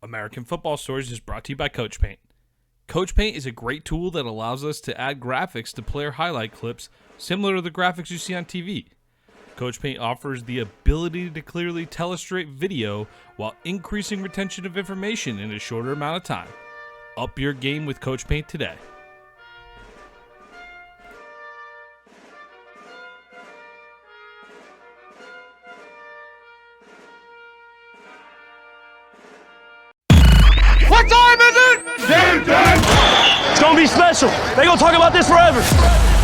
American Football Stories is brought to you by Coach Paint. Coach Paint is a great tool that allows us to add graphics to player highlight clips similar to the graphics you see on TV. Coach Paint offers the ability to clearly tellustrate video while increasing retention of information in a shorter amount of time. Up your game with Coach Paint today. What time is it? Game time! It's gonna be special. They gonna talk about this forever.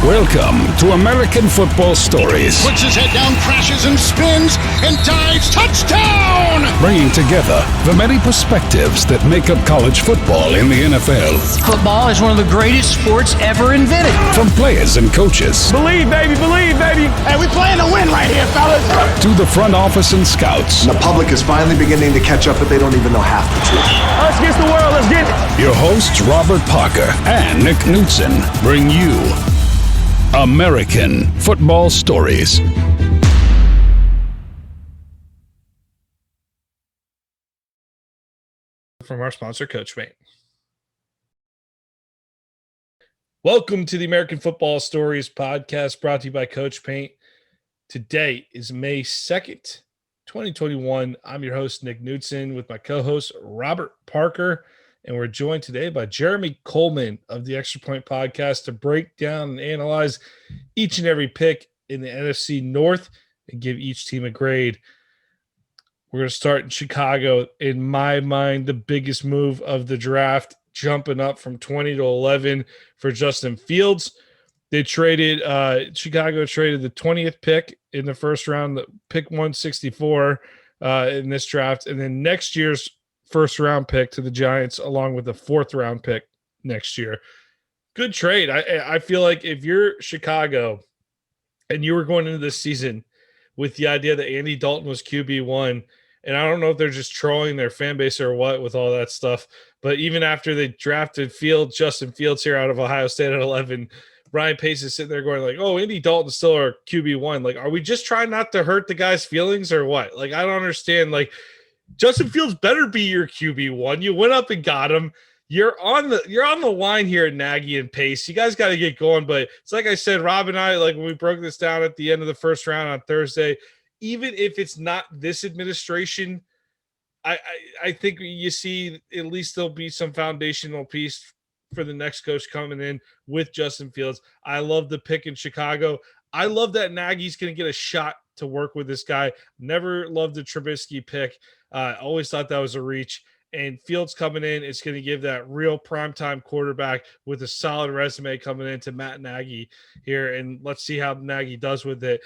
Welcome to American Football Stories. Puts his head down, crashes and spins, and dives. Touchdown! Bringing together the many perspectives that make up college football in the NFL. Football is one of the greatest sports ever invented. From players and coaches. Believe, baby, believe, baby. Hey, we playing to win right here, fellas. To the front office and scouts. The public is finally beginning to catch up, but they don't even know half the truth. Us against the world, let's get it. Your hosts, Robert Parker and Nick Knudsen, bring you American Football Stories. From our sponsor, Coach Paint. Welcome to the American Football Stories podcast brought to you by Coach Paint. Today is May 2nd, 2021. I'm your host, Nick Knudsen, with my co-host, Robert Parker. And we're joined today by Jeremy Kohlman of the Extra Point Podcast to break down and analyze each and every pick in the NFC North and give each team a grade. We're going to start in Chicago. In my mind, the biggest move of the draft, jumping up from 20 to 11 for Justin Fields. They traded, Chicago traded the 20th pick in the first round, pick 164 in this draft. And then next year's first round pick to the Giants, along with a fourth round pick next year. Good trade. I feel like if you're Chicago and you were going into this season with the idea that Andy Dalton was QB1, and I don't know if they're just trolling their fan base or what with all that stuff, but even after they drafted Justin Fields here out of Ohio State at 11, Ryan Pace is sitting there going like, oh, Andy Dalton's still our QB1. Like, are we just trying not to hurt the guy's feelings or what? Like, I don't understand. Like, Justin Fields better be your QB1. You went up and got him. You're on the line here at Nagy and Pace. You guys got to get going. But it's like I said, Rob and I, like when we broke this down at the end of the first round on Thursday, even if it's not this administration, I think you see at least there'll be some foundational piece for the next coach coming in with Justin Fields. I love the pick in Chicago. I love that Nagy's going to get a shot to work with this guy. Never loved the Trubisky pick. Always thought that was a reach. And Fields coming in is going to give that real primetime quarterback with a solid resume coming into Matt Nagy here. And let's see how Nagy does with it.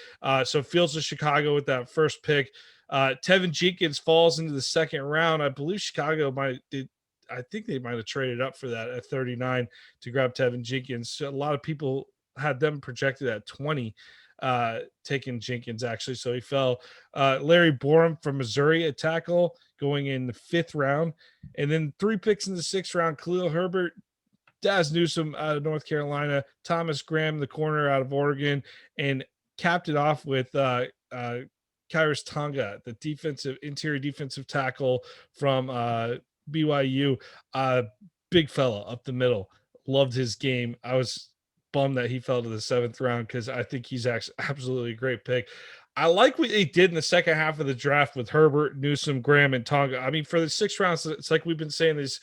So Fields to Chicago with that first pick. Tevin Jenkins falls into the second round. I believe Chicago I think they might have traded up for that at 39 to grab Tevin Jenkins. So a lot of people had them projected at 20. Taking Jenkins actually, so he fell. Larry Borum from Missouri, a tackle, going in the 5th round, and then 3 picks in the 6th round. Khalil Herbert, Daz Newsome out of North Carolina, Thomas Graham, the corner out of Oregon, and capped it off with Kyrus Tonga, the interior defensive tackle from BYU. Big fella up the middle. Loved his game. I was bummed that he fell to the 7th round because I think he's actually absolutely a great pick. I like what they did in the second half of the draft with Herbert, Newsome, Graham, and Tonga. I mean, for the 6th rounds, it's like we've been saying this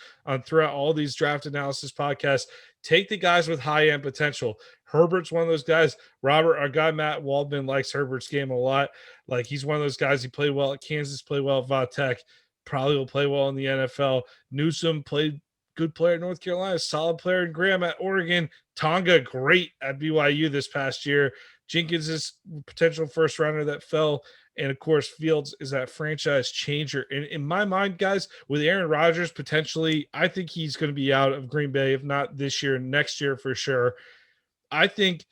throughout all these draft analysis podcasts. Take the guys with high-end potential. Herbert's one of those guys. Robert, our guy Matt Waldman, likes Herbert's game a lot. Like, he's one of those guys. He played well at Kansas, played well at Va-Tech, probably will play well in the NFL. Newsome played good player at North Carolina, solid player in Graham at Oregon. Tonga, great at BYU this past year. Jenkins is potential first rounder that fell. And of course, Fields is that franchise changer. And in my mind, guys, with Aaron Rodgers, potentially, I think he's going to be out of Green Bay, if not this year, next year for sure. I think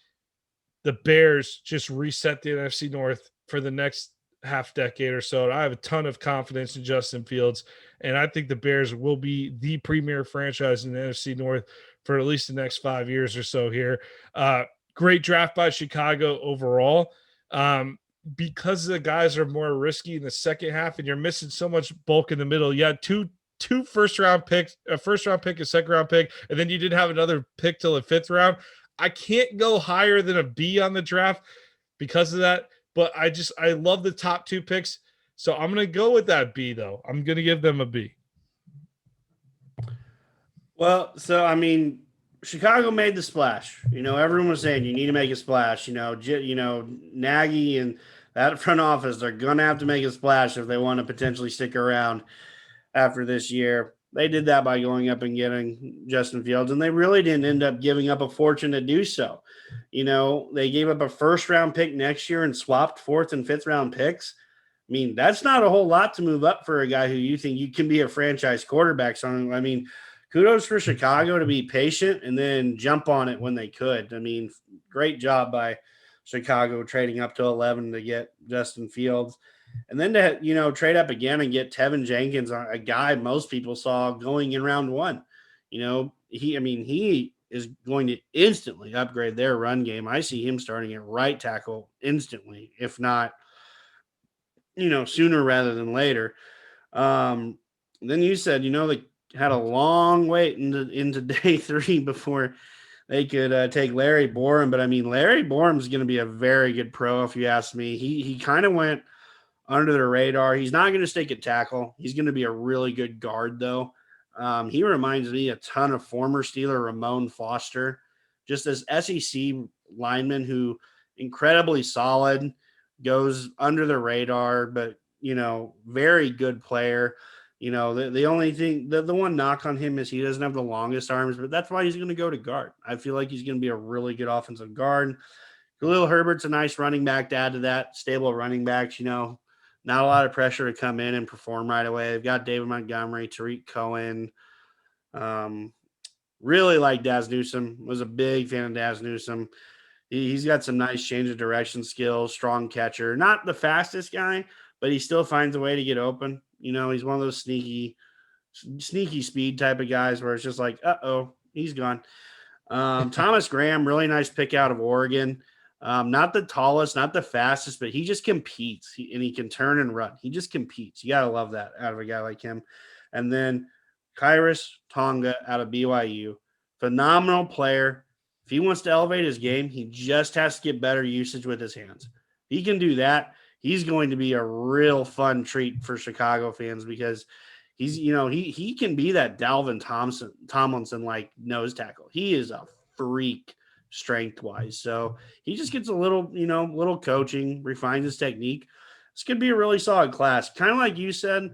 the Bears just reset the NFC North for the next half decade or so. I have a ton of confidence in Justin Fields, and I think the Bears will be the premier franchise in the NFC North for at least the next 5 years or so here. Great draft by Chicago overall. Because the guys are more risky in the second half and you're missing so much bulk in the middle. You had two 2 first-round picks, a first-round pick, a second-round pick, and then you didn't have another pick till the 5th round. I can't go higher than a B on the draft because of that, but I love the top 2 picks, so I'm going to go with that B, though. I'm going to give them a B. Well, so, I mean, Chicago made the splash. Everyone was saying you need to make a splash. Nagy and that front office, they're going to have to make a splash if they want to potentially stick around after this year. They did that by going up and getting Justin Fields, and they really didn't end up giving up a fortune to do so. They gave up a first-round pick next year and swapped 4th and 5th round picks. I mean, that's not a whole lot to move up for a guy who you think you can be a franchise quarterback. So, I mean, kudos for Chicago to be patient and then jump on it when they could. I mean, great job by Chicago trading up to 11 to get Justin Fields. And then to, trade up again and get Tevin Jenkins, a guy most people saw going in round 1. He is going to instantly upgrade their run game. I see him starting at right tackle instantly, if not, sooner rather than later. Then you said, they had a long wait into day 3 before they could take Larry Borum. But, I mean, Larry Borum is going to be a very good pro, if you ask me. He kind of went under the radar. He's not going to stick at tackle. He's going to be a really good guard, though. He reminds me a ton of former Steeler Ramon Foster, just as SEC lineman who incredibly solid, goes under the radar, but, very good player. The only thing, the one knock on him is he doesn't have the longest arms, but that's why he's going to go to guard. I feel like he's going to be a really good offensive guard. Khalil Herbert's a nice running back to add to that. Stable running backs, not a lot of pressure to come in and perform right away. They've got David Montgomery, Tariq Cohen. Really like Daz Newsome. Was a big fan of Daz Newsome. He's got some nice change of direction skills, strong catcher. Not the fastest guy, but he still finds a way to get open. He's one of those sneaky speed type of guys where it's just like, uh-oh, he's gone. Thomas Graham, really nice pick out of Oregon. Not the tallest, not the fastest, but he just competes. And he can turn and run. He just competes. You got to love that out of a guy like him. And then Kairos Tonga out of BYU. Phenomenal player. If he wants to elevate his game, he just has to get better usage with his hands. If he can do that, he's going to be a real fun treat for Chicago fans because he's, he can be that Dalvin Tomlinson like nose tackle. He is a freak strength wise. So he just gets a little coaching, refines his technique. This could be a really solid class. Kind of like you said,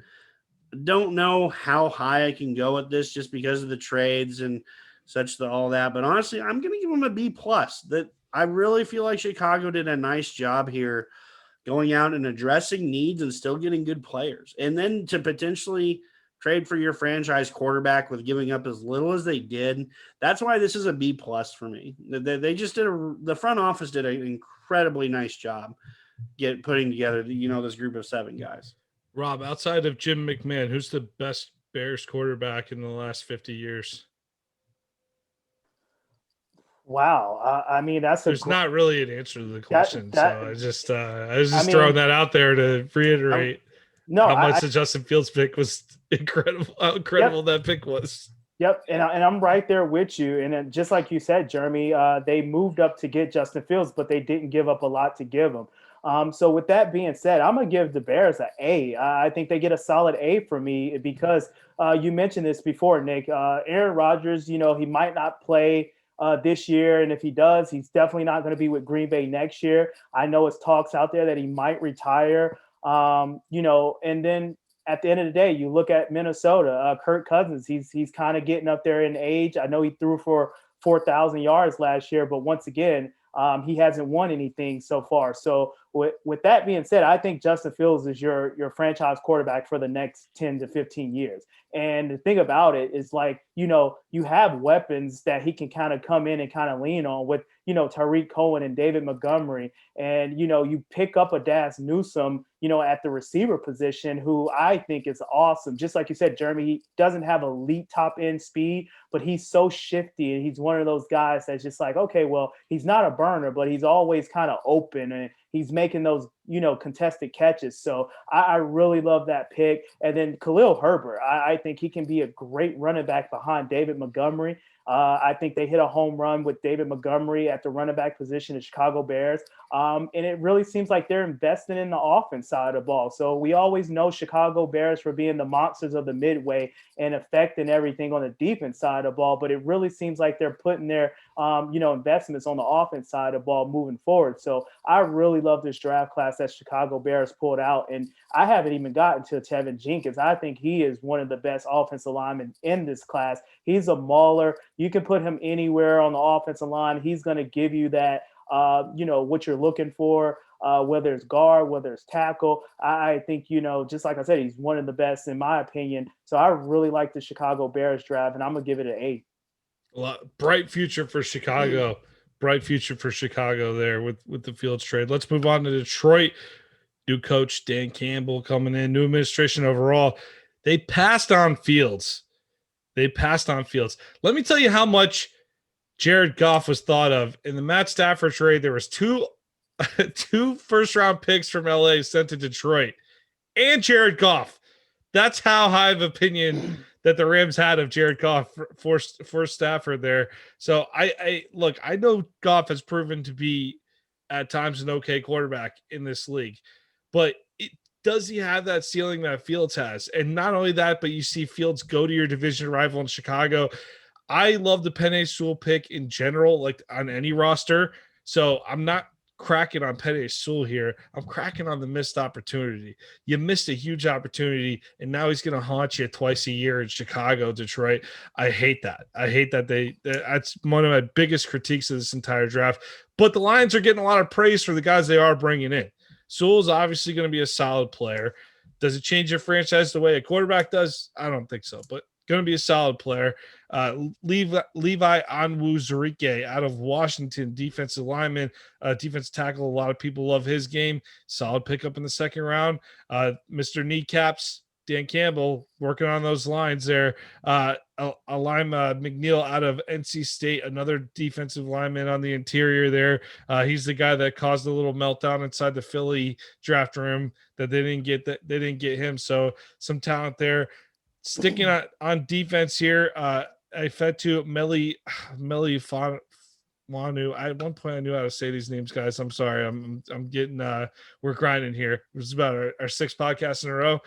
don't know how high I can go with this just because of the trades and all that. But honestly, I'm going to give him a B+. That I really feel like Chicago did a nice job here going out and addressing needs and still getting good players. And then to potentially trade for your franchise quarterback with giving up as little as they did. That's why this is a B+ for me. They just the front office did an incredibly nice job putting together, this group of 7 guys. Rob, outside of Jim McMahon, who's the best Bears quarterback in the last 50 years? Wow. There's not really an answer to the question. So I was just throwing that out there to reiterate how much the Justin Fields pick was incredible, how incredible that pick was. Yep. And I'm right there with you. And then just like you said, Jeremy, they moved up to get Justin Fields, but they didn't give up a lot to give him. So with that being said, I'm going to give the Bears an A. I think they get a solid A for me because you mentioned this before, Nick. Aaron Rodgers, he might not play this year. And if he does, he's definitely not going to be with Green Bay next year. I know it's talks out there that he might retire, and then at the end of the day, you look at Minnesota, Kirk Cousins, he's kind of getting up there in age. I know he threw for 4,000 yards last year, but once again, he hasn't won anything so far. So with that being said, I think Justin Fields is your franchise quarterback for the next 10 to 15 years. And the thing about it is you have weapons that he can kind of come in and kind of lean on with, Tariq Cohen and David Montgomery. And, you pick up a Daz Newsome, at the receiver position, who I think is awesome. Just like you said, Jeremy, he doesn't have elite top end speed, but he's so shifty. And he's one of those guys that's just like, okay, well, he's not a burner, but he's always kind of open and he's making those, contested catches. So I really love that pick. And then Khalil Herbert, I think he can be a great running back behind David Montgomery. I think they hit a home run with David Montgomery at the running back position of Chicago Bears. And it really seems like they're investing in the offense side of the ball. So we always know Chicago Bears for being the monsters of the midway and affecting everything on the defense side of the ball. But it really seems like they're putting their, investments on the offense side of the ball moving forward. So I really love this draft class that Chicago Bears pulled out. And I haven't even gotten to Tevin Jenkins. I think he is one of the best offensive linemen in this class. He's a mauler. You can put him anywhere on the offensive line. He's going to give you that, what you're looking for, whether it's guard, whether it's tackle. I think, just like I said, he's one of the best in my opinion. So I really like the Chicago Bears draft, and I'm going to give it an 8. Bright future for Chicago. Bright future for Chicago there with the Fields trade. Let's move on to Detroit. New coach Dan Campbell coming in, new administration overall. They passed on Fields. Let me tell you how much Jared Goff was thought of. In the Matt Stafford trade, there was two first-round picks from LA sent to Detroit and Jared Goff. That's how high of opinion that the Rams had of Jared Goff for Stafford there. So I know Goff has proven to be at times an okay quarterback in this league, but does he have that ceiling that Fields has? And not only that, but you see Fields go to your division rival in Chicago. I love the Penei Sewell pick in general, like on any roster. So I'm not cracking on Penei Sewell here. I'm cracking on the missed opportunity. You missed a huge opportunity, and now he's going to haunt you twice a year in Chicago, Detroit. I hate that. That's one of my biggest critiques of this entire draft. But the Lions are getting a lot of praise for the guys they are bringing in. Sewell's obviously going to be a solid player. Does it change your franchise the way a quarterback does? I don't think so, but going to be a solid player. Levi Onwuzurike out of Washington, defensive lineman, defensive tackle. A lot of people love his game. Solid pickup in the second round. Mr. Kneecaps, Dan Campbell, working on those lines there. Alima McNeil out of NC State, another defensive lineman on the interior there. He's the guy that caused a little meltdown inside the Philly draft room that they didn't get him. So some talent there. Sticking on defense here, I fed to Meli Wanu. At one point I knew how to say these names, guys. I'm sorry. I'm getting we're grinding here. This is about our 6th podcast in a row.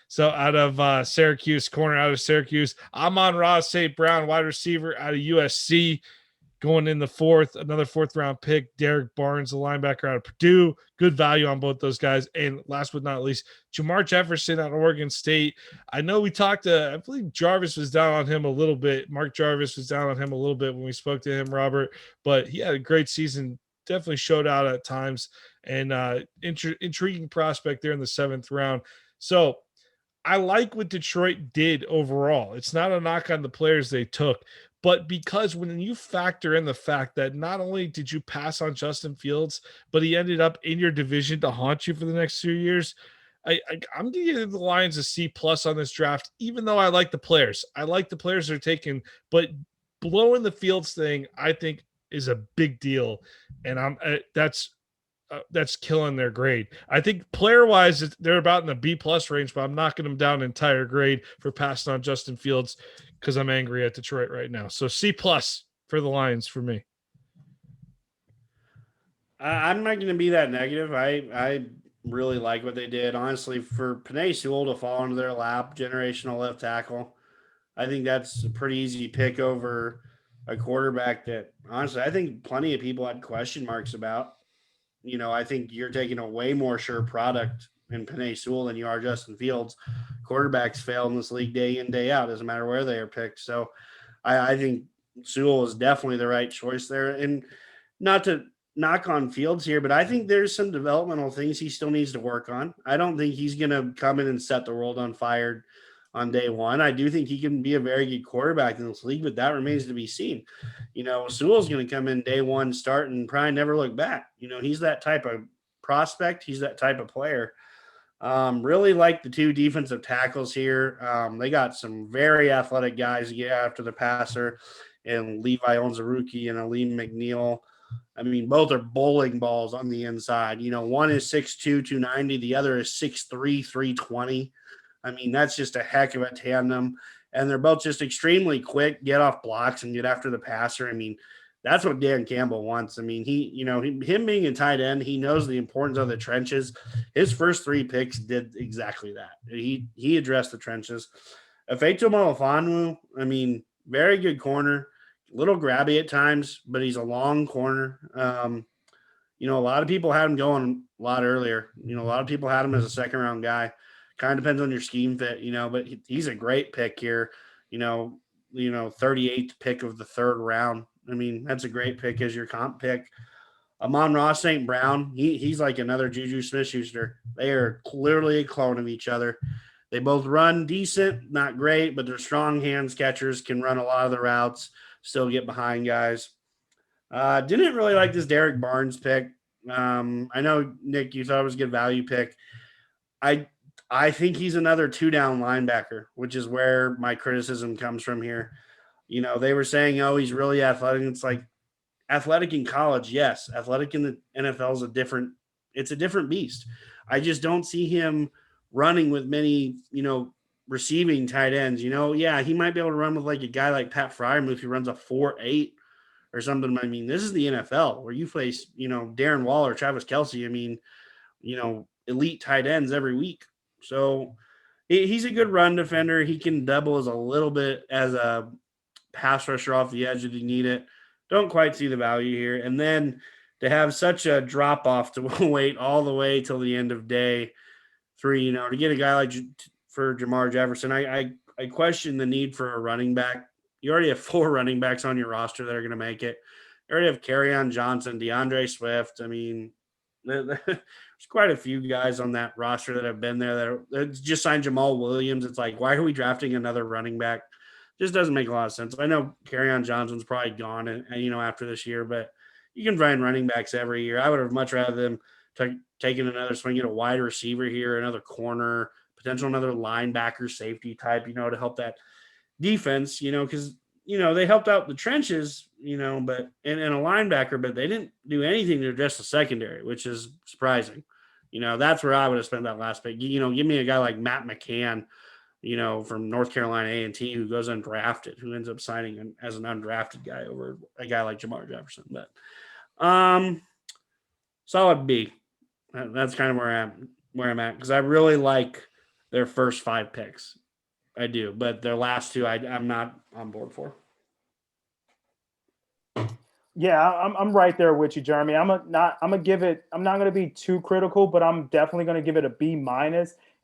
So out of Syracuse, corner out of Syracuse, Amon-Ra St. Brown, wide receiver out of USC, going in the 4th, another 4th-round pick. Derek Barnes, the linebacker out of Purdue. Good value on both those guys. And last but not least, Jamar Jefferson out of Oregon State. I know we talked I believe Jarvis was down on him a little bit. Mark Jarvis was down on him a little bit when we spoke to him, Robert. But he had a great season. Definitely showed out at times. And intriguing prospect there in the 7th round. So I like what Detroit did overall. It's not a knock on the players they took, but because when you factor in the fact that not only did you pass on Justin Fields, but he ended up in your division to haunt you for the next 2 years, I'm giving the Lions a C+ on this draft, even though I like the players. I like the players they're taking, but blowing the Fields thing, I think, is a big deal, and that's killing their grade. I think player-wise, they're about in the B+ range, but I'm knocking them down an entire grade for passing on Justin Fields because I'm angry at Detroit right now. So C+ for the Lions for me. I'm not going to be that negative. I really like what they did. Honestly, for Penei Sewell to fall into their lap, generational left tackle, I think that's a pretty easy pick over a quarterback that, honestly, I think plenty of people had question marks about. I think you're taking a way more sure product in Penei Sewell than you are Justin Fields. Quarterbacks fail in this league day in, day out. Doesn't matter where they are picked. So I think Sewell is definitely the right choice there. And not to knock on Fields here, but I think there's some developmental things he still needs to work on. I don't think he's going to come in and set the world on fire on day one. I do think he can be a very good quarterback in this league, but that remains to be seen. Sewell's going to come in day one, start, and probably never look back. He's that type of prospect. He's that type of player. Really like the 2 defensive tackles here. They got some very athletic guys to get after the passer, and Levi Onwuzurike and Alim McNeil. I mean, both are bowling balls on the inside. One is 6'2", 290. The other is 6'3", 320. I mean, that's just a heck of a tandem. And they're both just extremely quick, get off blocks and get after the passer. I mean, that's what Dan Campbell wants. I mean, him being a tight end, he knows the importance of the trenches. His first 3 picks did exactly that. He addressed the trenches. Efeto Malafanu, I mean, very good corner, a little grabby at times, but he's a long corner. A lot of people had him going a lot earlier. A lot of people had him as a second round guy. Kind of depends on your scheme fit, but he's a great pick here. 38th pick of the 3rd round. I mean, that's a great pick as your comp pick. Amon-Ra St. Brown, he's like another Juju Smith-Schuster. They are clearly a clone of each other. They both run decent, not great, but they're strong hands catchers, can run a lot of the routes, still get behind guys. Didn't really like this Derek Barnes pick. I know, Nick, you thought it was a good value pick. I think he's another 2-down linebacker, which is where my criticism comes from here. They were saying, oh, he's really athletic. It's like athletic in college, yes. Athletic in the NFL is a different beast. I just don't see him running with many, receiving tight ends. Yeah, he might be able to run with like a guy like Pat Freiermuth who runs a 4.8 or something. I mean, this is the NFL where you face, Darren Waller, Travis Kelce. I mean, elite tight ends every week. So he's a good run defender. He can double as a little bit as a pass rusher off the edge if you need it. Don't quite see the value here. And then to have such a drop off to wait all the way till the end of day 3, to get a guy like for Jamar Jefferson, I question the need for a running back. You already have 4 running backs on your roster that are going to make it. You already have Kerryon Johnson, DeAndre Swift. I mean, there's quite a few guys on that roster that have been there that just signed Jamal Williams. It's like, why are we drafting another running back? Just doesn't make a lot of sense. I know Kerryon Johnson's probably gone and after this year, but you can find running backs every year. I would have much rather them taken another swing at a wide receiver here, another corner, potential another linebacker, safety type, to help that defense, because, they helped out the trenches, but and a linebacker, but they didn't do anything to address the secondary, which is surprising. That's where I would have spent that last pick. Give me a guy like Matt McCann, from North Carolina A&T who goes undrafted, who ends up signing as an undrafted guy over a guy like Jamar Jefferson. But solid B. That's kind of where I'm at because I really like their first 5 picks. I do, but their last 2 I'm not on board for. Yeah, I'm right there with you, Jeremy. I'm not going to be too critical, but I'm definitely going to give it a B-.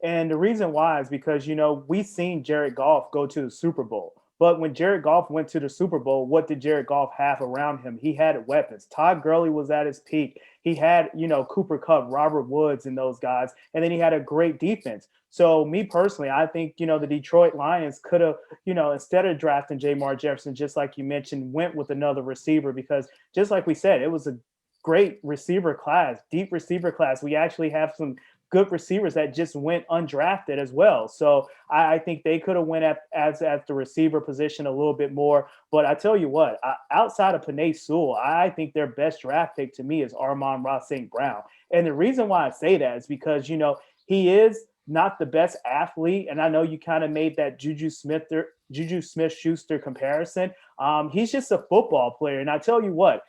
And the reason why is because, we've seen Jared Goff go to the Super Bowl. But when Jared Goff went to the Super Bowl, what did Jared Goff have around him? He had weapons. Todd Gurley was at his peak. He had, Cooper Kupp, Robert Woods, and those guys. And then he had a great defense. So me personally, I think, the Detroit Lions could have, instead of drafting Jamar Jefferson, just like you mentioned, went with another receiver because just like we said, it was a great receiver class, deep receiver class. We actually have some good receivers that just went undrafted as well. So I think they could have went at the receiver position a little bit more. But I tell you what, outside of Penei Sewell, I think their best draft pick to me is Amon-Ra St. Brown. And the reason why I say that is because, he is not the best athlete. And I know you kind of made that Juju Smith-Schuster comparison. He's just a football player. And I tell you what,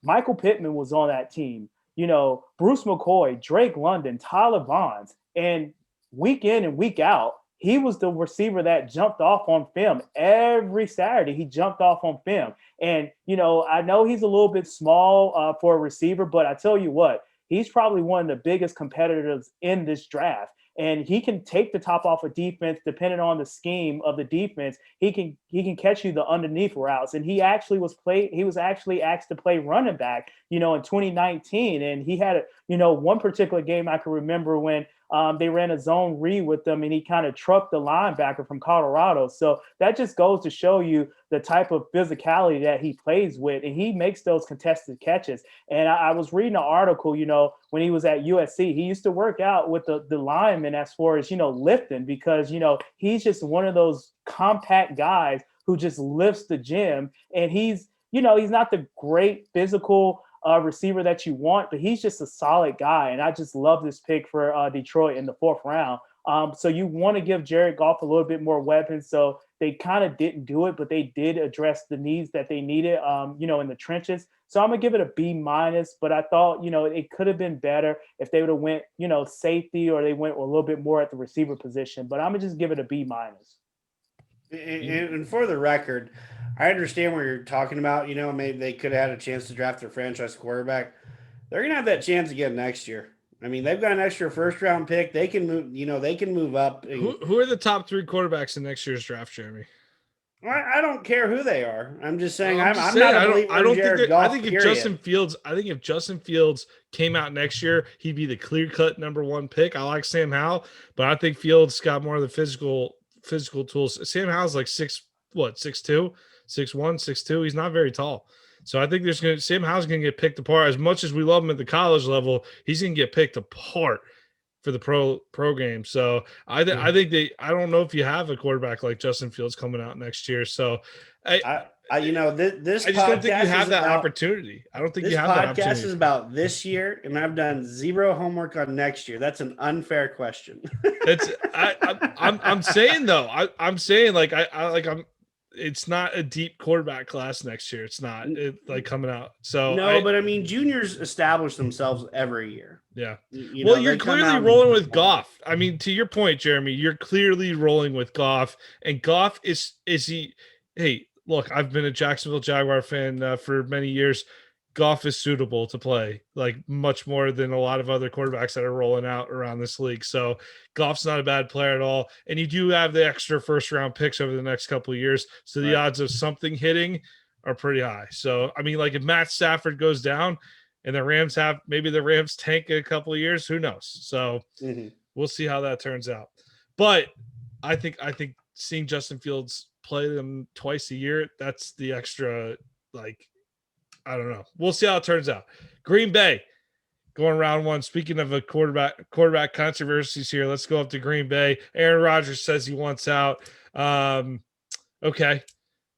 Michael Pittman was on that team. Bruce McCoy, Drake London, Tyler Bonds, and week in and week out, he was the receiver that jumped off on film. Every Saturday, he jumped off on film. And, I know he's a little bit small for a receiver, but I tell you what, he's probably one of the biggest competitors in this draft. And he can take the top off of defense, depending on the scheme of the defense. He can catch you the underneath routes. And he was actually asked to play running back, in 2019. And he had one particular game I can remember when they ran a zone read with them and he kind of trucked the linebacker from Colorado. So that just goes to show you the type of physicality that he plays with, and he makes those contested catches. And I was reading an article, when he was at USC, he used to work out with the linemen as far as, lifting because, he's just one of those compact guys who just lifts the gym. And he's not the great physical receiver that you want, but he's just a solid guy. And I just love this pick for Detroit in the 4th round. So you want to give Jared Goff a little bit more weapons. So they kind of didn't do it, but they did address the needs that they needed, in the trenches. So I'm going to give it a B-, but I thought, it could have been better if they would have went, safety, or they went a little bit more at the receiver position. But I'm going to just give it a B-. And for the record, I understand what you're talking about. Maybe they could have had a chance to draft their franchise quarterback. They're going to have that chance again next year. I mean, they've got an extra 1st-round pick. They can move, they can move up. Who are the top 3 quarterbacks in next year's draft, Jeremy? I don't care who they are. I'm just saying I'm not a believer I don't in Jared think Goff, I think if Justin Fields came out next year, he'd be the clear-cut number 1 pick. I like Sam Howell, but I think Fields got more of the physical tools. Sam Howell's like 6'2", 6'1", 6'2". He's not very tall. So I think Sam Howell's going to get picked apart. As much as we love him at the college level, he's going to get picked apart for the pro game. So I think I don't know if you have a quarterback like Justin Fields coming out next year. So this I just don't think you have that opportunity. I don't think you have that opportunity. This podcast is about this year, and I've done 0 homework on next year. That's an unfair question. I'm saying though. I'm saying it's not a deep quarterback class next year. It's not coming out. So but I mean, juniors establish themselves every year. Yeah. You're clearly rolling with Goff. I mean, to your point, Jeremy, you're clearly rolling with Goff, and Goff is he? Hey, look, I've been a Jacksonville Jaguar fan for many years. Goff is suitable to play, like much more than a lot of other quarterbacks that are rolling out around this league. So Goff's not a bad player at all. And you do have the extra 1st-round picks over the next couple of years. So the odds of something hitting are pretty high. So, I mean, like if Matt Stafford goes down and the Rams tank in a couple of years, who knows? So we'll see how that turns out. But I think seeing Justin Fields play them twice a year, that's the extra, I don't know. We'll see how it turns out. Green Bay going round 1. Speaking of a quarterback controversies here, let's go up to Green Bay. Aaron Rodgers says he wants out. Okay.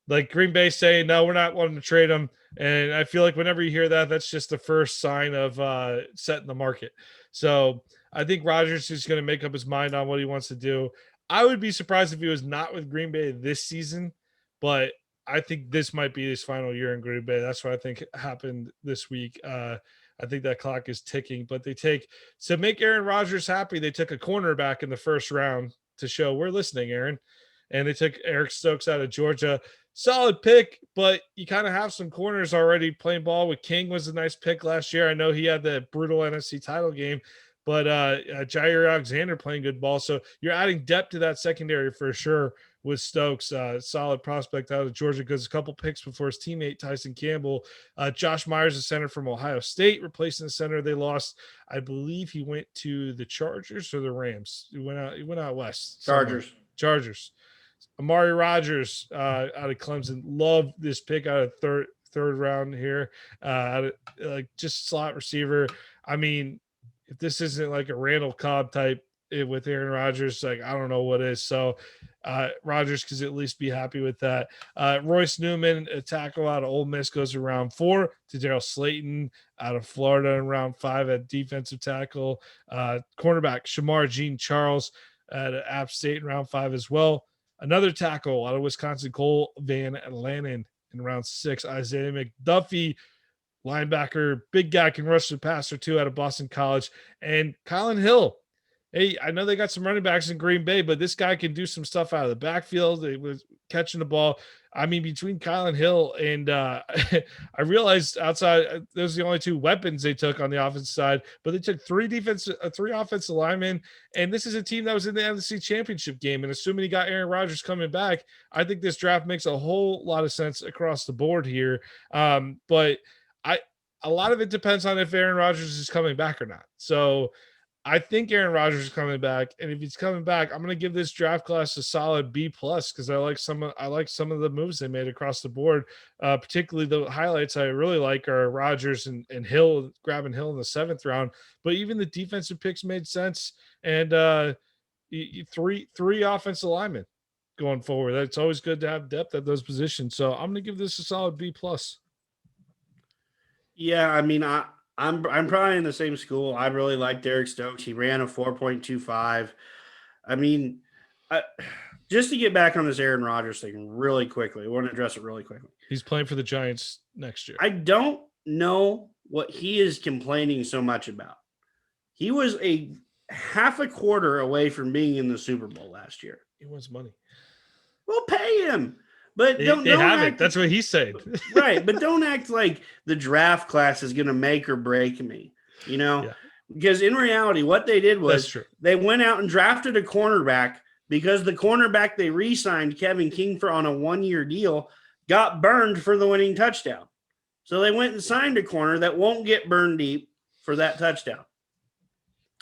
Green Bay saying, no, we're not wanting to trade him. And I feel like whenever you hear that, that's just the first sign of setting the market. So I think Rodgers is going to make up his mind on what he wants to do. I would be surprised if he was not with Green Bay this season, but I think this might be his final year in Green Bay. That's what I think happened this week. I think that clock is ticking, but to make Aaron Rodgers happy, they took a cornerback in the 1st round to show we're listening, Aaron. And they took Eric Stokes out of Georgia. Solid pick, but you kind of have some corners already playing ball. With King was a nice pick last year. I know he had the brutal NFC title game, but Jair Alexander playing good ball. So you're adding depth to that secondary for sure with Stokes. Solid prospect out of Georgia, because a couple picks before his teammate Tyson Campbell. Josh Myers, a center from Ohio State, replacing the center they lost. I believe he went to the Chargers or the Rams. He went out west. Chargers. Amari Rodgers out of Clemson. Love this pick out of third round here. Just slot receiver. I mean, if this isn't like a Randall Cobb type with Aaron Rodgers, I don't know what is. So Rodgers could at least be happy with that. Royce Newman, a tackle out of Ole Miss, goes to round 4. To Darryl Slayton out of Florida in round 5 at defensive tackle. Cornerback Shamar Jean-Charles at App State in round 5 as well. Another tackle out of Wisconsin, Cole Van Lanen in round 6. Isaiah McDuffie, linebacker, big guy, can rush the passer too, out of Boston College. And Colin Hill. Hey, I know they got some running backs in Green Bay, but this guy can do some stuff out of the backfield. They was catching the ball. I mean, between Colin Hill and I realized outside, those are the only 2 weapons they took on the offensive side, but they took 3 offensive linemen. And this is a team that was in the NFC Championship game. And assuming he got Aaron Rodgers coming back, I think this draft makes a whole lot of sense across the board here. But a lot of it depends on if Aaron Rodgers is coming back or not. So I think Aaron Rodgers is coming back, and if he's coming back, I'm going to give this draft class a solid B+, because I like some of the moves they made across the board. Particularly the highlights I really like are Rodgers and Hill, grabbing Hill in the 7th round. But even the defensive picks made sense, and three offensive linemen going forward. It's always good to have depth at those positions. So I'm going to give this a solid B+. Yeah, I mean, I'm probably in the same school. I really liked Derek Stokes. He ran a 4.25. I mean, I, just to get back on this Aaron Rodgers thing really quickly, I want to address it really quickly. He's playing for the Giants next year. I don't know what he is complaining so much about. He was a half a quarter away from being in the Super Bowl last year. He wants money. We'll pay him. But They don't have act, it. That's what he's saying. Right. But don't act like the draft class is going to make or break me, Yeah. Because in reality, what they did was they went out and drafted a cornerback because the cornerback they re-signed, Kevin King, for on a 1-year deal, got burned for the winning touchdown. So they went and signed a corner that won't get burned deep for that touchdown.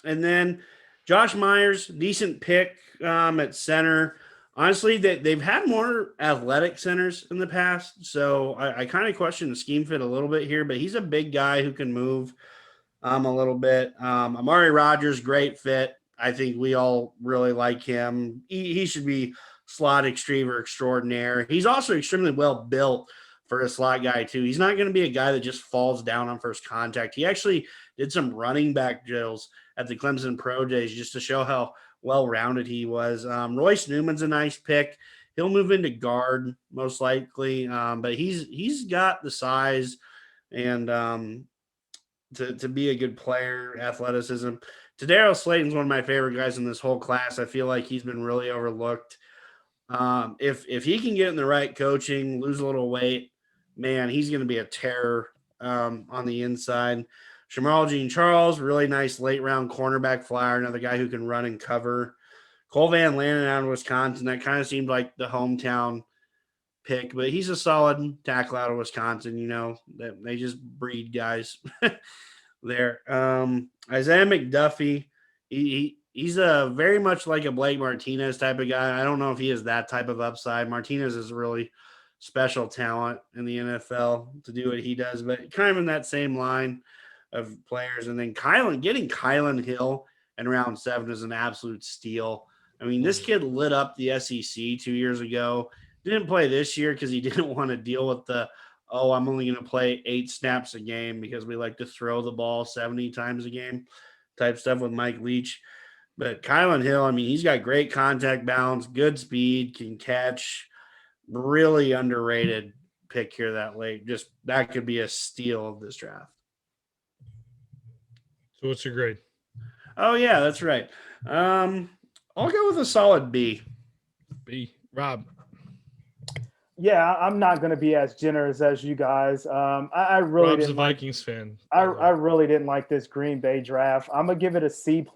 And then Josh Myers, decent pick at center. Honestly, they've had more athletic centers in the past, so I kind of question the scheme fit a little bit here, but he's a big guy who can move a little bit. Amari Rodgers, great fit. I think we all really like him. He should be slot receiver extraordinaire. He's also extremely well built for a slot guy, too. He's not going to be a guy that just falls down on first contact. He actually did some running back drills at the Clemson Pro Days just to show how well-rounded he was. Royce Newman's a nice pick. He'll move into guard most likely, but he's got the size and to be a good player, athleticism. Tadarius Slayton's one of my favorite guys in this whole class. I feel like he's been really overlooked. If he can get in the right coaching, lose a little weight, man, he's going to be a terror on the inside. Shamarl Jean-Charles, really nice late-round cornerback flyer, another guy who can run and cover. Cole Van Lannon out of Wisconsin, that kind of seemed like the hometown pick, but he's a solid tackle out of Wisconsin, they just breed guys there. Isaiah McDuffie, he's a very much like a Blake Martinez type of guy. I don't know if he has that type of upside. Martinez is a really special talent in the NFL to do what he does, but kind of in that same line of players. And then getting Kylan Hill in round 7 is an absolute steal. I mean, this kid lit up the SEC 2 years ago. Didn't play this year because he didn't want to deal with I'm only going to play 8 snaps a game because we like to throw the ball 70 times a game type stuff with Mike Leach. But Kylan Hill, I mean, he's got great contact balance, good speed, can catch. Really underrated pick here that late. Just that could be a steal of this draft. So what's your grade? Oh, yeah, that's right. I'll go with a solid B. B. Rob. Yeah, I'm not going to be as generous as you guys. I really Rob's didn't a Vikings fan. I really didn't like this Green Bay draft. I'm gonna give it a C+.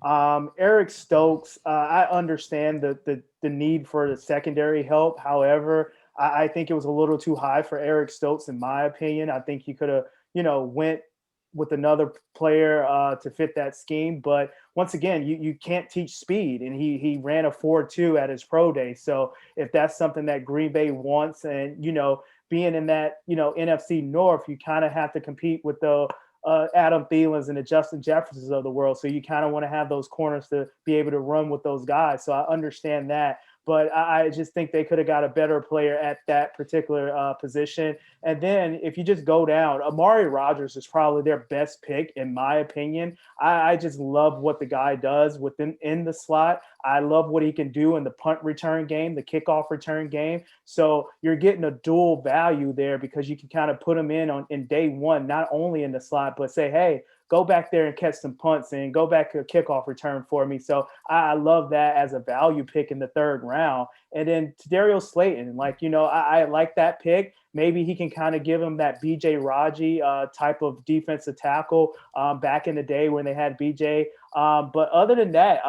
Eric Stokes, I understand the need for the secondary help. However, I think it was a little too high for Eric Stokes, in my opinion. I think he could have, went with another player to fit that scheme. But once again, you can't teach speed, and he ran a 4.2 at his pro day. So if that's something that Green Bay wants, and being in that NFC North, you kind of have to compete with the Adam Thielens and the Justin Jeffersons of the world. So you kind of want to have those corners to be able to run with those guys. So I understand that. But I just think they could have got a better player at that particular position. And then if you just go down, Amari Rodgers is probably their best pick, in my opinion. I just love what the guy does in the slot. I love what he can do in the punt return game, the kickoff return game. So you're getting a dual value there because you can kind of put him in day one, not only in the slot, but say, hey, go back there and catch some punts and go back to a kickoff return for me. So I love that as a value pick in the 3rd round. And then Tadarius Slayton, I like that pick. Maybe he can kind of give him that B.J. Raji type of defensive tackle back in the day when they had B.J. But other than that,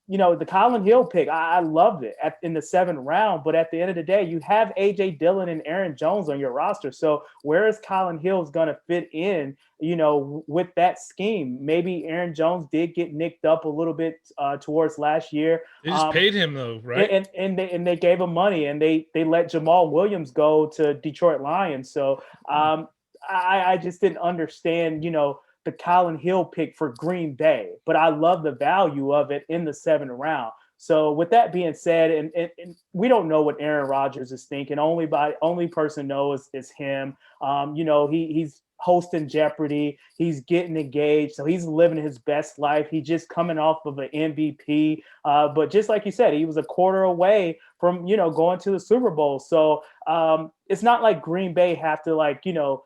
the Kylan Hill pick, I loved it in the 7th round. But at the end of the day, you have A.J. Dillon and Aaron Jones on your roster. So where is Kylan Hill going to fit in, with that scheme? Maybe Aaron Jones did get nicked up a little bit towards last year. They just paid him, though, right? And they gave him money, and they let Jamal Williams go to Detroit Lions. So I just didn't understand, the Kylan Hill pick for Green Bay, but I love the value of it in the 7th round. So with that being said, and we don't know what Aaron Rodgers is thinking. Only person knows is him. He's hosting Jeopardy. He's getting engaged. So he's living his best life. He's just coming off of an MVP. But just like you said, he was a quarter away from, going to the Super Bowl. So it's not like Green Bay have to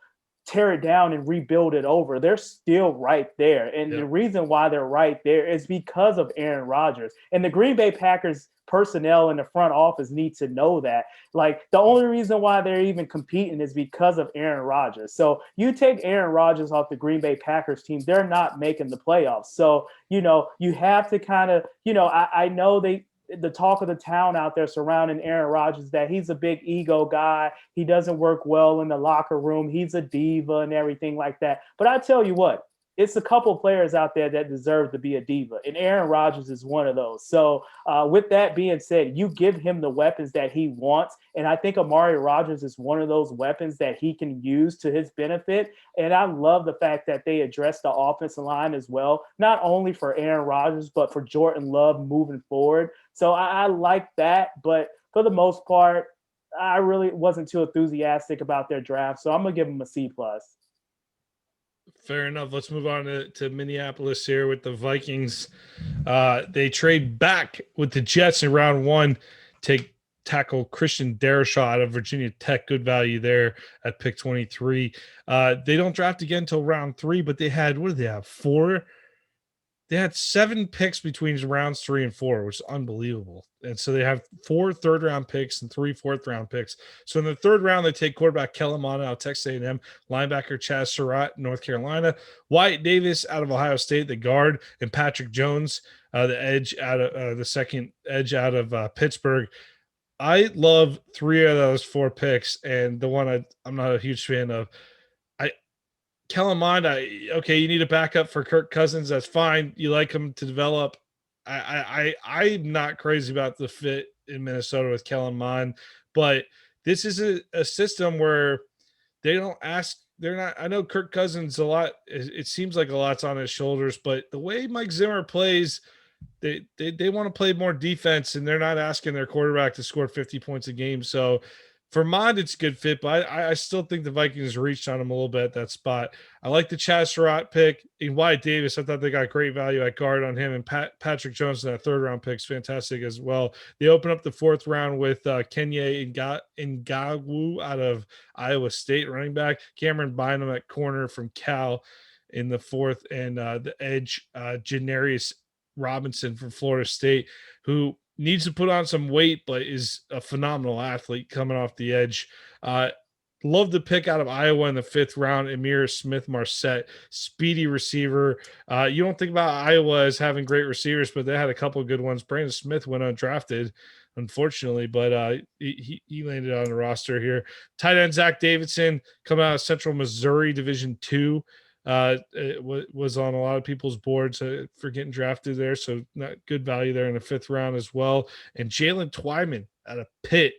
tear it down and rebuild it over. They're still right there. And the reason why they're right there is because of Aaron Rodgers. And the Green Bay Packers personnel in the front office need to know that. Like, the only reason why they're even competing is because of Aaron Rodgers. So you take Aaron Rodgers off the Green Bay Packers team, they're not making the playoffs. So, you have to kind of, I know the talk of the town out there surrounding Aaron Rodgers, that he's a big ego guy. He doesn't work well in the locker room. He's a diva and everything like that. But I tell you what, it's a couple players out there that deserve to be a diva, and Aaron Rodgers is one of those. So with that being said, you give him the weapons that he wants, and I think Amari Rodgers is one of those weapons that he can use to his benefit. And I love the fact that they address the offensive line as well, not only for Aaron Rodgers, but for Jordan Love moving forward. So I like that, but for the most part, I really wasn't too enthusiastic about their draft. So I'm going to give them a C+. Fair enough. Let's move on to Minneapolis here with the Vikings. They trade back with the Jets in round 1, take tackle Christian Darrisaw out of Virginia Tech. Good value there at pick 23. They don't draft again until round 3, but they had, what did they have? 4? They had 7 picks between rounds 3 and 4, which is unbelievable. And so they have 4 third-round picks and 3 fourth-round picks. So in the third round, they take quarterback Kellen Mond out of Texas A&M, linebacker Chaz Surratt, North Carolina, Wyatt Davis out of Ohio State, the guard, and Patrick Jones, the edge out of the second edge out of Pittsburgh. I love 3 of those 4 picks, and the one I'm not a huge fan of. Kellen Mond, okay, you need a backup for Kirk Cousins. That's fine. You like him to develop. I'm not crazy about the fit in Minnesota with Kellen Mond, but this is a system where they don't ask. They're not. I know Kirk Cousins a lot. It seems like a lot's on his shoulders, but the way Mike Zimmer plays, they want to play more defense, and they're not asking their quarterback to score 50 points a game. So for Mond, it's a good fit, but I still think the Vikings reached on him a little bit at that spot. I like the Chaz Surratt pick. In Wyatt Davis, I thought they got great value at guard on him, and Patrick Jones in that third-round pick is fantastic as well. They open up the 4th round with Kenye Ngawu out of Iowa State, running back, Cameron Bynum at corner from Cal in the 4th, and the edge, Janarius Robinson from Florida State, who needs to put on some weight, but is a phenomenal athlete coming off the edge. Love the pick out of Iowa in the 5th round, Amir Smith-Marset, speedy receiver. You don't think about Iowa as having great receivers, but they had a couple of good ones. Brandon Smith went undrafted, unfortunately, but he landed on the roster here. Tight end Zach Davidson coming out of Central Missouri Division II. It was on a lot of people's boards for getting drafted there, so not good value there in the 5th round as well. And Jalen Twyman out of Pitt,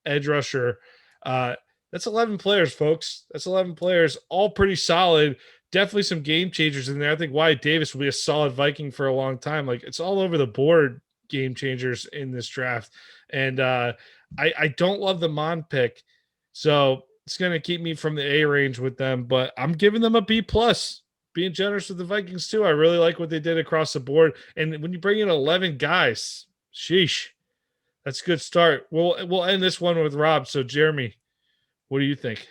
edge rusher. That's 11 players, folks. That's 11 players, all pretty solid. Definitely some game changers in there. I think Wyatt Davis will be a solid Viking for a long time. Like, it's all over the board, game changers in this draft. And I don't love the Mond pick, so it's going to keep me from the A range with them, but I'm giving them a B+. Being generous with the Vikings too. I really like what they did across the board. And when you bring in 11 guys, sheesh, that's a good start. We'll end this one with Rob. So Jeremy, what do you think?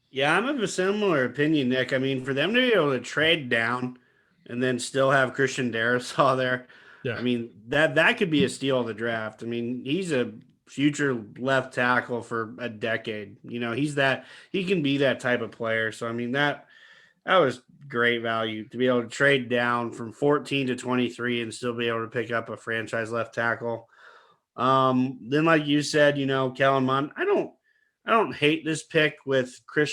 Yeah, I'm of a similar opinion, Nick. I mean, for them to be able to trade down and then still have Christian Darrisaw there, I mean, that could be a steal of the draft. I mean, he's a future left tackle for a decade. He can be that type of player. So, I mean, that was great value to be able to trade down from 14 to 23 and still be able to pick up a franchise left tackle. Then, like you said, Kellen Mond, I don't hate this pick with Kirk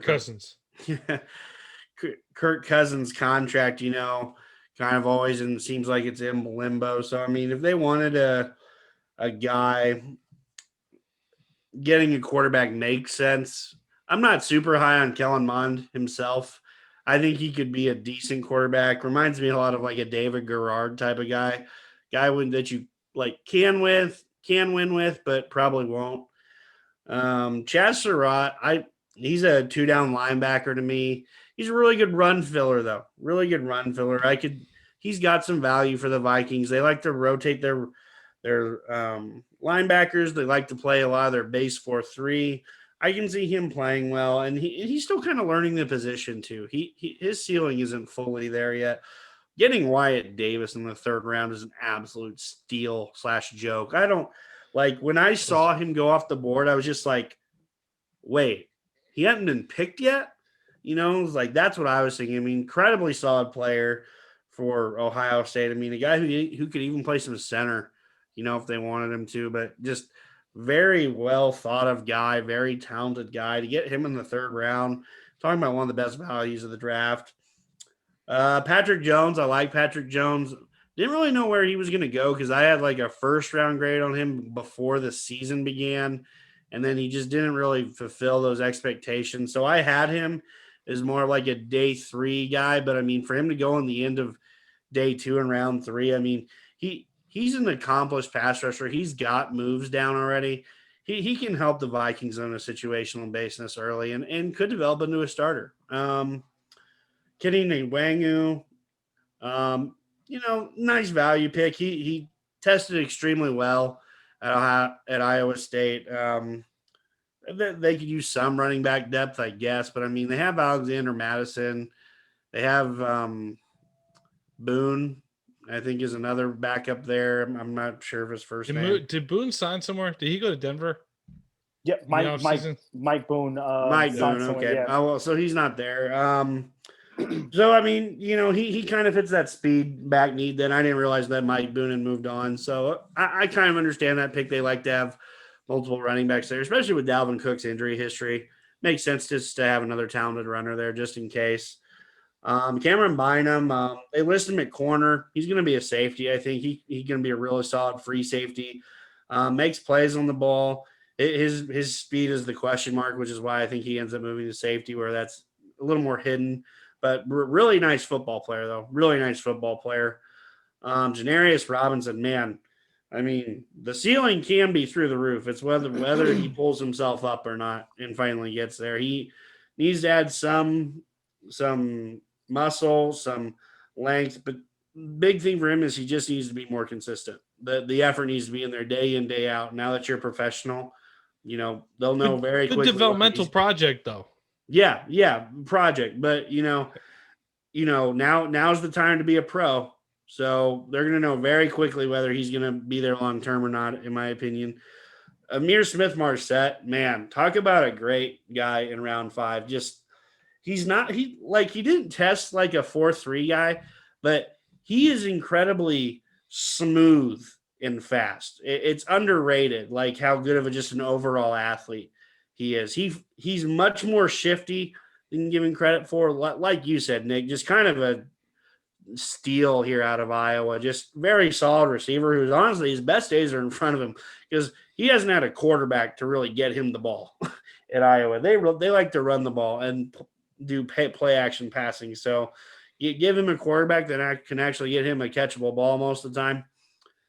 Cousins. Kirk Cousins contract, kind of always, and seems like it's in limbo. So, I mean, if they wanted a guy, getting a quarterback makes sense. I'm not super high on Kellen Mond himself. I think he could be a decent quarterback. Reminds me a lot of like a David Garrard type of guy that you like can win with, but probably won't. Chaz Surratt, he's a 2-down linebacker to me. He's a really good run filler, though. Really good run filler. He's got some value for the Vikings. They like to rotate their linebackers. They like to play a lot of their base 4-3. I can see him playing well, and he's still kind of learning the position too. His ceiling isn't fully there yet. Getting Wyatt Davis in the 3rd round is an absolute steal / joke. I don't like when I saw him go off the board, I was just like, wait, he hadn't been picked yet? You know, it was like that's what I was thinking. I mean, incredibly solid player for Ohio State. I mean, a guy who could even play some center, you know, if they wanted him to, but just very well thought of guy, very talented guy. To get him in the 3rd round, talking about one of the best values of the draft. Patrick Jones, I like Patrick Jones. Didn't really know where he was going to go because I had like a 1st round grade on him before the season began, and then he just didn't really fulfill those expectations. So I had him as more like a day 3 guy, but I mean, for him to go in the end of day 2 and round 3, I mean, he's an accomplished pass rusher. He's got moves down already. He can help the Vikings on a situational basis early and could develop into a starter. Kenny Nwangu, you know, nice value pick. He tested extremely well at Iowa State. They could use some running back depth, I guess, but I mean, they have Alexander Madison. They have Boone, I think, is another backup there. I'm not sure of his first name. Did Boone sign somewhere? Did he go to Denver? Yeah, Mike Boone. Mike Boone, okay. Yeah. Oh, well, so he's not there. So, I mean, you know, he kind of fits that speed back need. Then I didn't realize that Mike Boone had moved on. So I kind of understand that pick. They like to have multiple running backs there, especially with Dalvin Cook's injury history. Makes sense just to have another talented runner there just in case. Cameron Bynum, they list him at corner. He's going to be a safety. I think he's going to be a really solid free safety. Makes plays on the ball. His speed is the question mark, which is why I think he ends up moving to safety, where that's a little more hidden. But really nice football player, though. Really nice football player. Janarius Robinson, man, I mean, the ceiling can be through the roof. It's whether he pulls himself up or not and finally gets there. He needs to add some muscle, some length, but big thing for him is he just needs to be more consistent. The effort needs to be in there day in, day out. Now that you're professional, you know, they'll know very quickly. Good developmental project, though. Yeah, project. But now's the time to be a pro. So they're going to know very quickly whether he's going to be there long term or not, in my opinion. Amir Smith-Marset, man, talk about a great guy in round 5. Just he didn't test like a 4.3 guy, but he is incredibly smooth and fast. It's underrated, like how good of just an overall athlete he is. He's much more shifty than given credit for. Like you said, Nick, just kind of a steal here out of Iowa. Just very solid receiver who's honestly his best days are in front of him because he hasn't had a quarterback to really get him the ball at Iowa. They like to run the ball and do play action passing. So you give him a quarterback that can actually get him a catchable ball most of the time.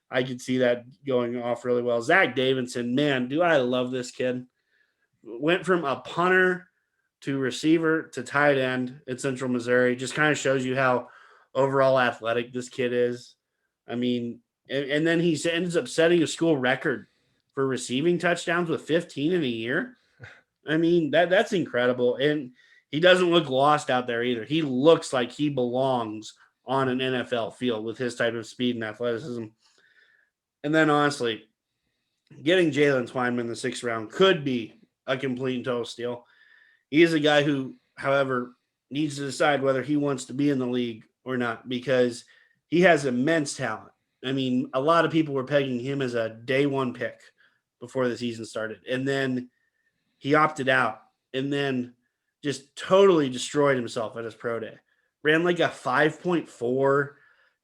I could see that going off really well. Zach Davidson, man, do I love this kid. Went from a punter to receiver to tight end at Central Missouri. Just kind of shows you how overall athletic this kid is. I mean, and then he ends up setting a school record for receiving touchdowns with 15 in a year. I mean, that's incredible. And he doesn't look lost out there either. He looks like he belongs on an NFL field with his type of speed and athleticism. And then honestly, getting Jalen Twyman in the 6th round could be a complete and total steal. He is a guy who, however, needs to decide whether he wants to be in the league or not because he has immense talent. I mean, a lot of people were pegging him as a day 1 pick before the season started. And then he opted out and then just totally destroyed himself at his pro day. Ran like a 5.4,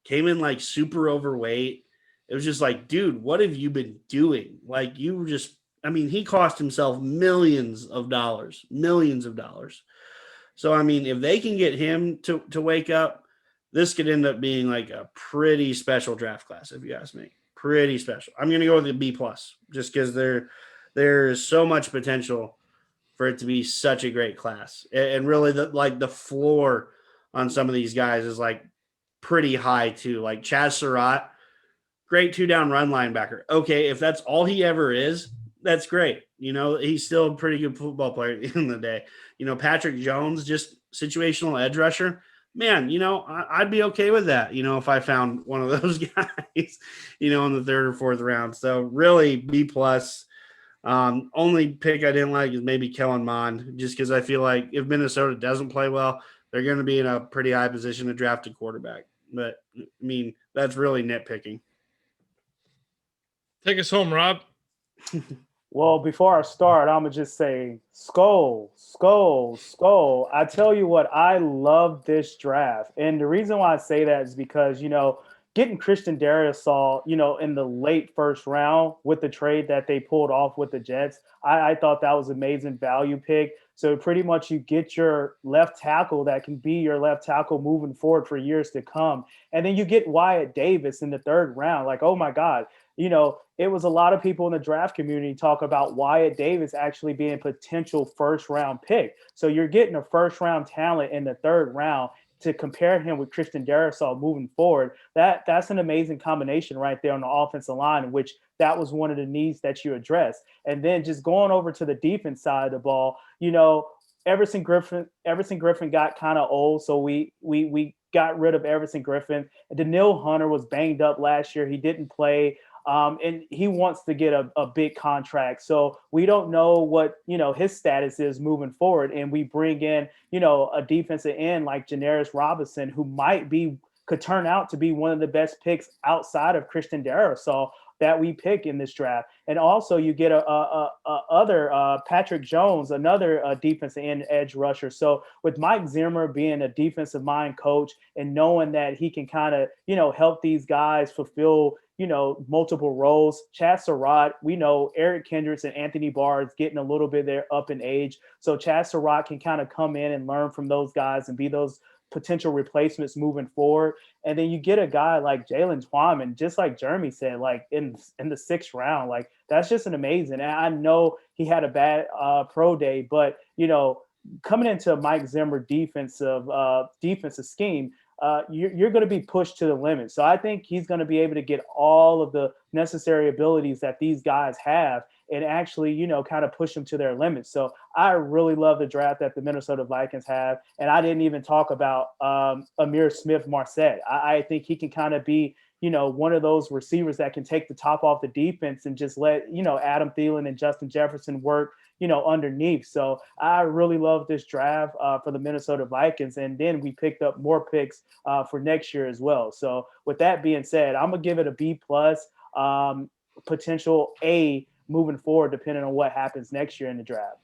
came in like super overweight. It was just like, dude, what have you been doing? Like you were just, I mean, he cost himself millions of dollars. So, I mean, if they can get him to wake up, this could end up being like a pretty special draft class, if you ask me. Pretty special. I'm going to go with a B+, just because there's so much potential for it to be such a great class. And really, the floor on some of these guys is like pretty high too. Like Chaz Surratt, great 2-down run linebacker. Okay, if that's all he ever is, that's great. He's still a pretty good football player at the end of the day. Patrick Jones, just situational edge rusher. Man, I'd be okay with that, if I found one of those guys, in the third or fourth round. So really B+. Only pick I didn't like is maybe Kellen Mond, just because I feel like if Minnesota doesn't play well, they're going to be in a pretty high position to draft a quarterback. But, I mean, that's really nitpicking. Take us home, Rob. Well, before I start, I'm going to just say, Skol, Skol, Skol. I tell you what, I love this draft. And the reason why I say that is because, getting Christian Darrisaw, in the late first round with the trade that they pulled off with the Jets, I thought that was an amazing value pick. So pretty much you get your left tackle that can be your left tackle moving forward for years to come. And then you get Wyatt Davis in the third round. Like, oh my God, it was a lot of people in the draft community talk about Wyatt Davis actually being a potential first round pick. So you're getting a first round talent in the third round to compare him with Christian Darrisaw moving forward. That's an amazing combination right there on the offensive line, which that was one of the needs that you addressed. And then just going over to the defense side of the ball, Everson Griffin got kind of old, so we got rid of Everson Griffin. Daniil Hunter was banged up last year. He didn't play. And he wants to get a big contract. So we don't know what, his status is moving forward. And we bring in, a defensive end like Janaris Robinson, who could turn out to be one of the best picks outside of Christian Darrisaw that we pick in this draft. And also you get other Patrick Jones, another defensive end edge rusher. So with Mike Zimmer being a defensive mind coach and knowing that he can kind of, help these guys fulfill multiple roles. Chaz Surratt, we know Eric Kendricks and Anthony Barr is getting a little bit there up in age. So Chaz Surratt can kind of come in and learn from those guys and be those potential replacements moving forward. And then you get a guy like Jalen Twyman, just like Jeremy said, like in the sixth round, like that's just an amazing. And I know he had a bad pro day, but coming into Mike Zimmer defensive scheme, you're going to be pushed to the limit. So I think he's going to be able to get all of the necessary abilities that these guys have and actually, kind of push them to their limits. So I really love the draft that the Minnesota Vikings have. And I didn't even talk about Amir Smith-Marset. I think he can kind of be, one of those receivers that can take the top off the defense and just let, Adam Thielen and Justin Jefferson work, underneath. So I really love this draft for the Minnesota Vikings. And then we picked up more picks for next year as well. So with that being said, I'm going to give it a B+, potential A moving forward, depending on what happens next year in the draft.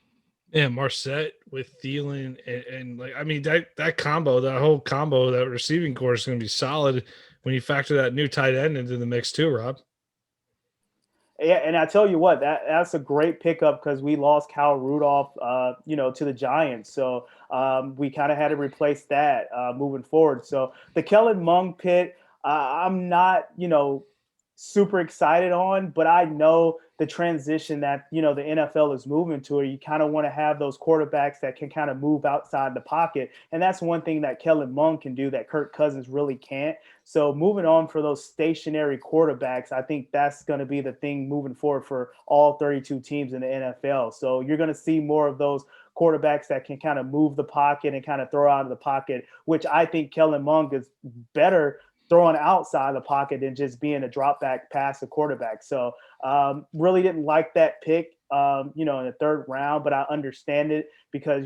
Yeah, Marset with Thielen and like, I mean, that combo, that whole combo, that receiving core is going to be solid when you factor that new tight end into the mix too, Rob. Yeah, and I tell you what, that's a great pickup because we lost Kyle Rudolph, to the Giants. So we kind of had to replace that moving forward. So the Kellen Mond pick, I'm not, super excited on, but I know the transition that, the NFL is moving to, or you kind of want to have those quarterbacks that can kind of move outside the pocket. And that's one thing that Kellen Mond can do that Kirk Cousins really can't. So moving on for those stationary quarterbacks, I think that's going to be the thing moving forward for all 32 teams in the NFL. So you're going to see more of those quarterbacks that can kind of move the pocket and kind of throw out of the pocket, which I think Kellen Mond is better throwing outside the pocket than just being a drop back pass to quarterback. So really didn't like that pick, in the third round, but I understand it because,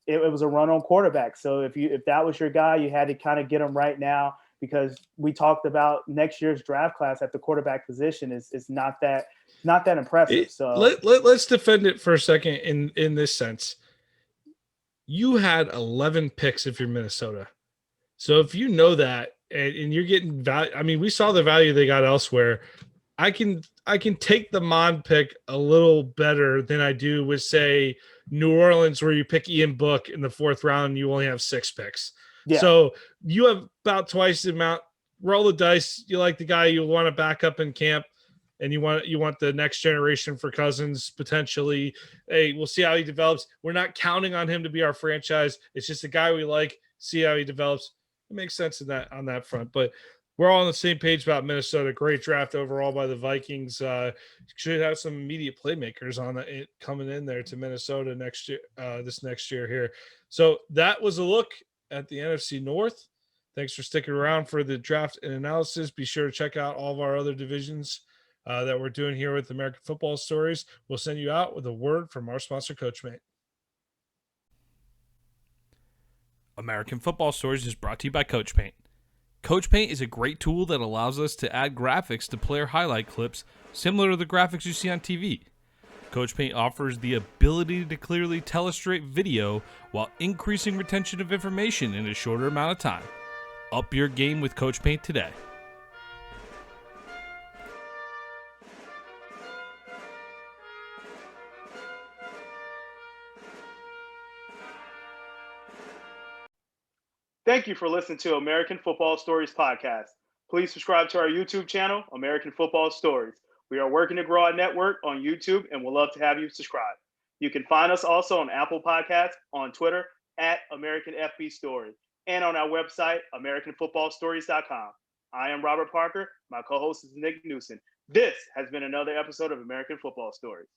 it was a run on quarterback. So if that was your guy, you had to kind of get him right now because we talked about next year's draft class at the quarterback position is not that impressive. So let's defend it for a second in this sense. You had 11 picks if you're Minnesota. So if you know that, and you're getting value. I mean, we saw the value they got elsewhere. I can I can take the Mon pick a little better than I do with, say, New Orleans, where you pick Ian Book in the 4th round and you only have 6 picks. Yeah. So you have about twice the amount. Roll the dice. You like the guy you want to back up in camp, and you want the next generation for Cousins potentially. Hey, we'll see how he develops. We're not counting on him to be our franchise. It's just a guy we like. See how he develops. It makes sense on that front, but we're all on the same page about Minnesota. Great draft overall by the Vikings. Should have some immediate playmakers on it coming in there to Minnesota next year, this next year here. So that was a look at the NFC North. Thanks for sticking around for the draft and analysis. Be sure to check out all of our other divisions that we're doing here with American Football Stories. We'll send you out with a word from our sponsor, CoachMate. American Football Stories is brought to you by CoachPaint. CoachPaint is a great tool that allows us to add graphics to player highlight clips similar to the graphics you see on TV. CoachPaint offers the ability to clearly telestrate video while increasing retention of information in a shorter amount of time. Up your game with CoachPaint today. Thank you for listening to American Football Stories podcast. Please subscribe to our YouTube channel, American Football Stories. We are working to grow our network on YouTube and we'd love to have you subscribe. You can find us also on Apple Podcasts, on Twitter at American FB Story, and on our website, AmericanFootballStories.com. I am Robert Parker. My co-host is Nick Knudsen. This has been another episode of American Football Stories.